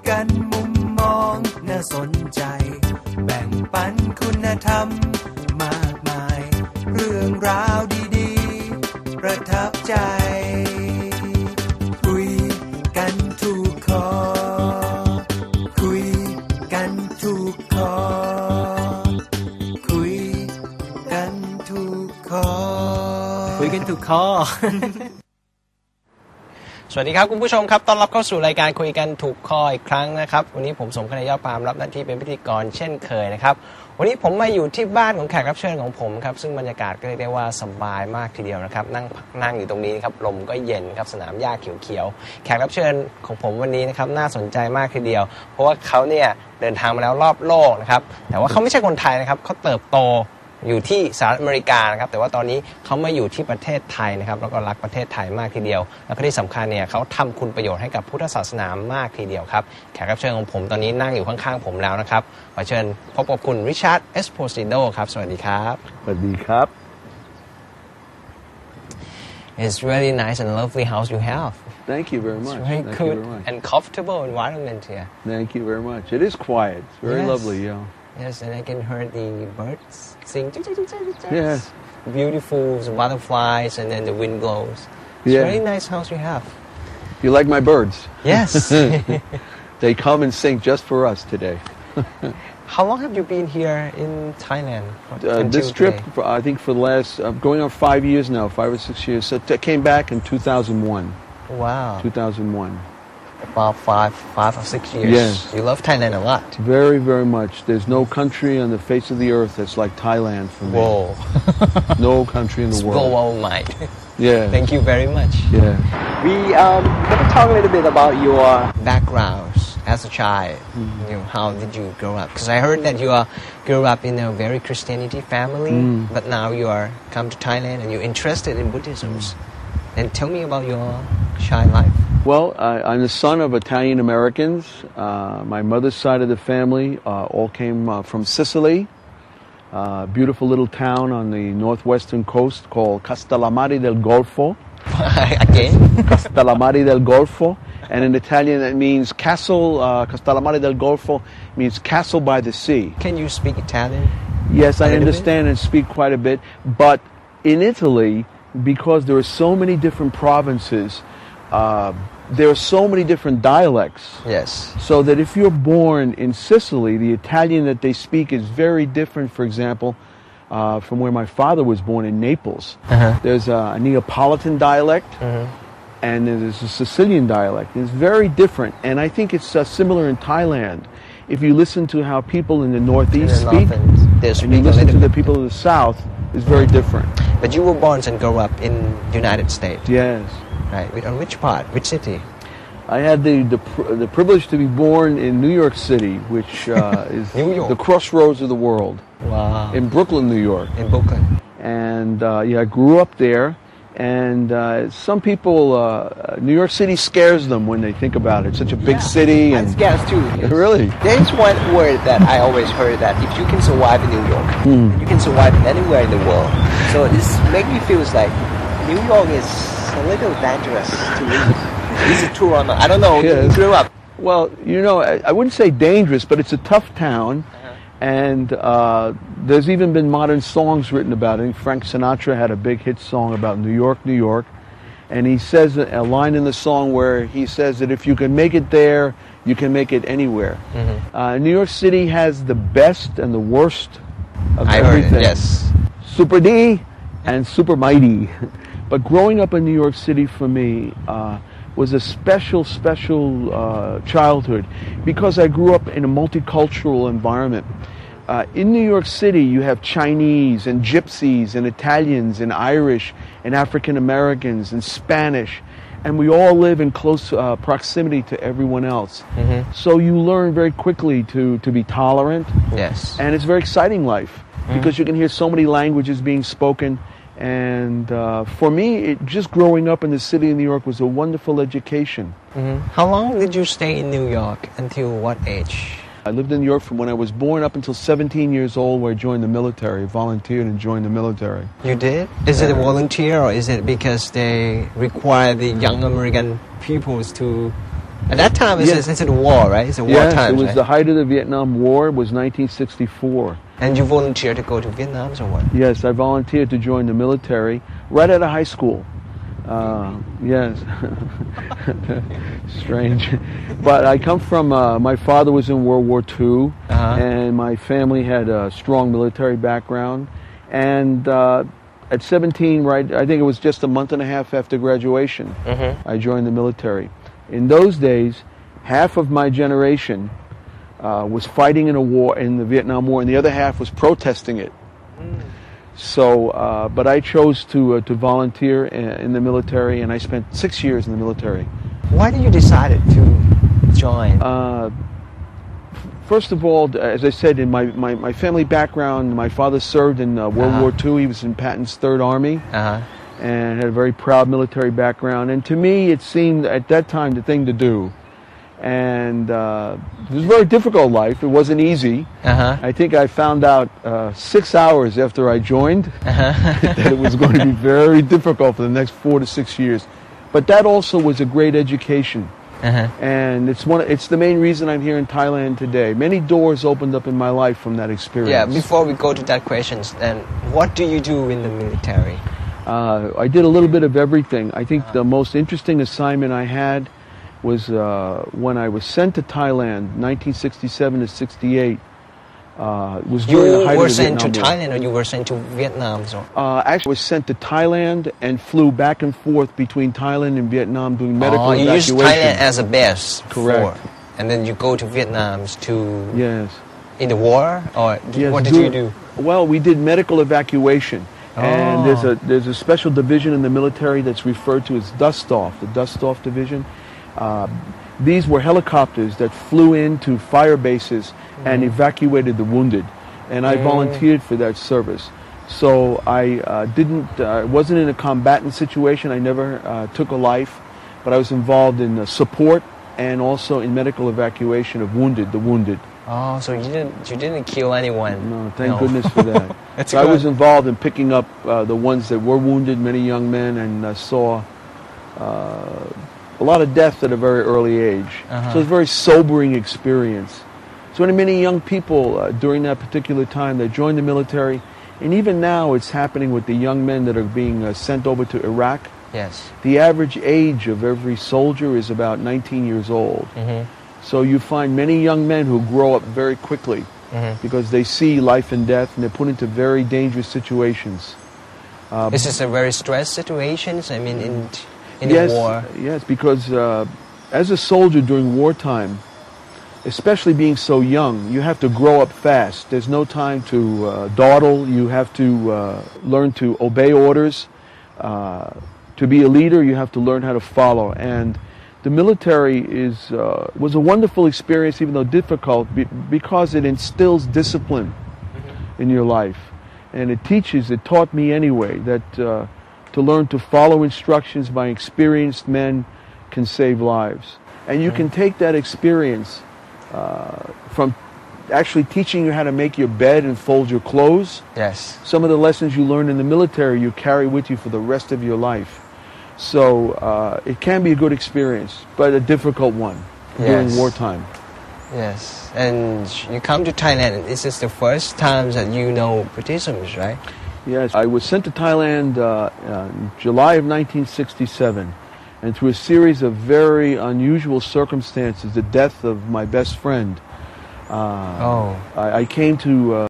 กันมุมมองน่าสนใจแบ่งปันคุณธรรมมากมายเรื่องราวดีๆประทับใจคุยกันถูกคอคุยกันถูกคอคุยกันถูกคอคุยกันถูกคอ สวัสดีครับคุณผู้ชมครับต้อนรับเข้าสู่รายการคุยกันถูกคออีกครั้งนะครับวันนี้ผมสมคณะยอดปามรับหน้าที่เป็นพิธีกรเช่นเคยนะครับวันนี้ผมมาอยู่ที่บ้านของแขกรับเชิญของผมครับซึ่งบรรยากาศก็เรียกได้ว่าสบายมากทีเดียวนะครับนั่งอยู่ตรงนี้ครับลมก็เย็นครับสนามหญ้าเขียวๆแขกรับเชิญของผมวันนี้นะครับน่าสนใจมากทีเดียวเพราะว่าเขาเนี่ยเดินทางมาแล้วรอบโลกนะครับแต่ว่าเขาไม่ใช่คนไทยนะครับเขาเติบโตอยู่ที่สหรัฐอเมริกานะครับแต่ว่าตอนนี้เขามาอยู่ที่ประเทศไทยนะครับแล้วก็รักประเทศไทยมากทีเดียวแล้วก็ที่สำคัญเนี่ยเขาทำคุณประโยชน์ให้กับพุทธศาสนามากทีเดียวครับแขกรับเชิญของผมตอนนี้นั่งอยู่ข้างๆผมแล้วนะครับขอเชิญพบกับคุณ Richard Esposito ครับสวัสดีครับสวัสดีครับ It's really nice and lovely house you have. Thank you very much. It's very Thank good you very much. and comfortable environment here. Thank you very much. It is quiet. It's very Yes. lovely, yeah. Yes, and I can hear the birds sing. Yes. Beautiful butterflies, and then the wind blows. It's Yeah. a very nice house you have. You like my birds? Yes. They come and sing just for us today. How long have you been here in Thailand? This trip, I think for the last, going on 5 years now, 5 or 6 years. So I came back in 2001. Wow. 2001. About five or 6 years. Yes. You love Thailand a lot. Very, very much. There's no country on the face of the earth that's like Thailand for me. Whoa. No country in the It's world. blow our mind. Yeah. Thank you very much. Yeah. We going to talk a little bit about your backgrounds as a child. You know, how did you grow up? Because I heard that you grew up in a very Christianity family, but now you are come to Thailand and you're interested in Buddhism. Then tell me about your child life. Well, I'm the son of Italian Americans. My mother's side of the family all came from Sicily, a beautiful little town on the northwestern coast called Castellammare del Golfo. Again? Castellammare del Golfo. And in Italian that means castle, Castellammare del Golfo means castle by the sea. Can you speak Italian? Yes, I understand and speak quite a bit. But in Italy, because there are so many different provinces, there are so many different dialects. Yes. So that if you're born in Sicily, the Italian that they speak is very different, for example, from where my father was born in Naples. There's a Neapolitan dialect, and there's a Sicilian dialect. It's very different, and I think it's similar in Thailand. If you listen to how people in the Northeast speak, and you listen to the people of the South, it's very different. But you were born and grew up in the United States. Yes. Right. On which part? Which city? I had the privilege to be born in New York City, which is New York. the crossroads of the world. Wow. In Brooklyn, New York. In Brooklyn. And I grew up there. And some people, New York City scares them when they think about it. It's such a big city. It scares too. Yes. Really? There is one word that I always heard that if you can survive in New York, you can survive anywhere in the world. So this makes me feel like New York is a little dangerous to live. Is it true or not? I don't know. Yes. You grew up. Well, you know, I wouldn't say dangerous, but it's a tough town. And there's even been modern songs written about it. Frank Sinatra had a big hit song about New York, New York. And he says a line in the song where he says that if you can make it there, you can make it anywhere. New York City has the best and the worst of everything. Heard it, yes. Super D and super mighty. But growing up in New York City for me was a special childhood because I grew up in a multicultural environment. In New York City, you have Chinese and Gypsies and Italians and Irish and African Americans and Spanish, and we all live in close proximity to everyone else. So you learn very quickly to be tolerant. Yes. And it's a very exciting life because you can hear so many languages being spoken. And for me, just growing up in the city of New York was a wonderful education. How long did you stay in New York? Until what age? I lived in New York from when I was born up until 17 years old, where I joined the military, volunteered and joined the military. You did? Is it a volunteer or is it because they require the young American peoples to At that time, it's a war, right? It's a war Yes, time. it was right? the height of the Vietnam War. It was 1964. And you volunteered to go to Vietnam or what? Yes, I volunteered to join the military right out of high school. Yes, strange. But I come from, my father was in World War II, and my family had a strong military background. And at 17, right, I think it was just a month and a half after graduation, I joined the military. In those days, half of my generation was fighting in a war, in the Vietnam War, and the other half was protesting it. So, but I chose to volunteer in the military, and I spent 6 years in the military. Why did you decide to join? First of all, as I said, in my family background, my father served in World War II. He was in Patton's Third Army, and had a very proud military background. And to me, it seemed at that time the thing to do. And it was a very difficult life. It wasn't easy. I think I found out 6 hours after I joined that it was going to be very difficult for the next 4 to 6 years. But that also was a great education. And it's the main reason I'm here in Thailand today. Many doors opened up in my life from that experience. Yeah, before we go to that question, then what do you do in the military? I did a little bit of everything. I think the most interesting assignment I had was when I was sent to Thailand, 1967 to 68. Was during the height you were of the sent to Vietnam War. Thailand, or you were sent to Vietnam? So. Actually, I was sent to Thailand and flew back and forth between Thailand and Vietnam doing medical you evacuation. used Thailand as a base. Correct. And then you go to Vietnam to... Yes. In the war? Or Yes, what did you do? Well, we did medical evacuation. And there's a special division in the military that's referred to as dust-off, the dust-off division. These were helicopters that flew into fire bases and evacuated the wounded. And I volunteered for that service. So I wasn't in a combatant situation. I never took a life, but I was involved in support and also in medical evacuation of the wounded. Oh, so you didn't kill anyone? No, thank goodness for that. That's so I was involved in picking up the ones that were wounded, many young men, and saw a lot of death at a very early age. So it was a very sobering experience. So many young people during that particular time, they joined the military, and even now it's happening with the young men that are being sent over to Iraq. Yes. The average age of every soldier is about 19 years old. So you find many young men who grow up very quickly because they see life and death, and they're put into very dangerous situations. Is this a very stressed situation? I mean, in Yes, the war? yes, because as a soldier during wartime, especially being so young, you have to grow up fast. There's no time to dawdle. You have to learn to obey orders. To be a leader, you have to learn how to follow. And the military was a wonderful experience, even though difficult, because it instills discipline in your life. And it taught me anyway, that to learn to follow instructions by experienced men can save lives. And you can take that experience from actually teaching you how to make your bed and fold your clothes. Yes. Some of the lessons you learn in the military you carry with you for the rest of your life. So it can be a good experience, but a difficult one during wartime. Yes. And you come to Thailand, this is the first time that you know Buddhism, right? Yes. I was sent to Thailand in July of 1967. And through a series of very unusual circumstances, the death of my best friend, I came to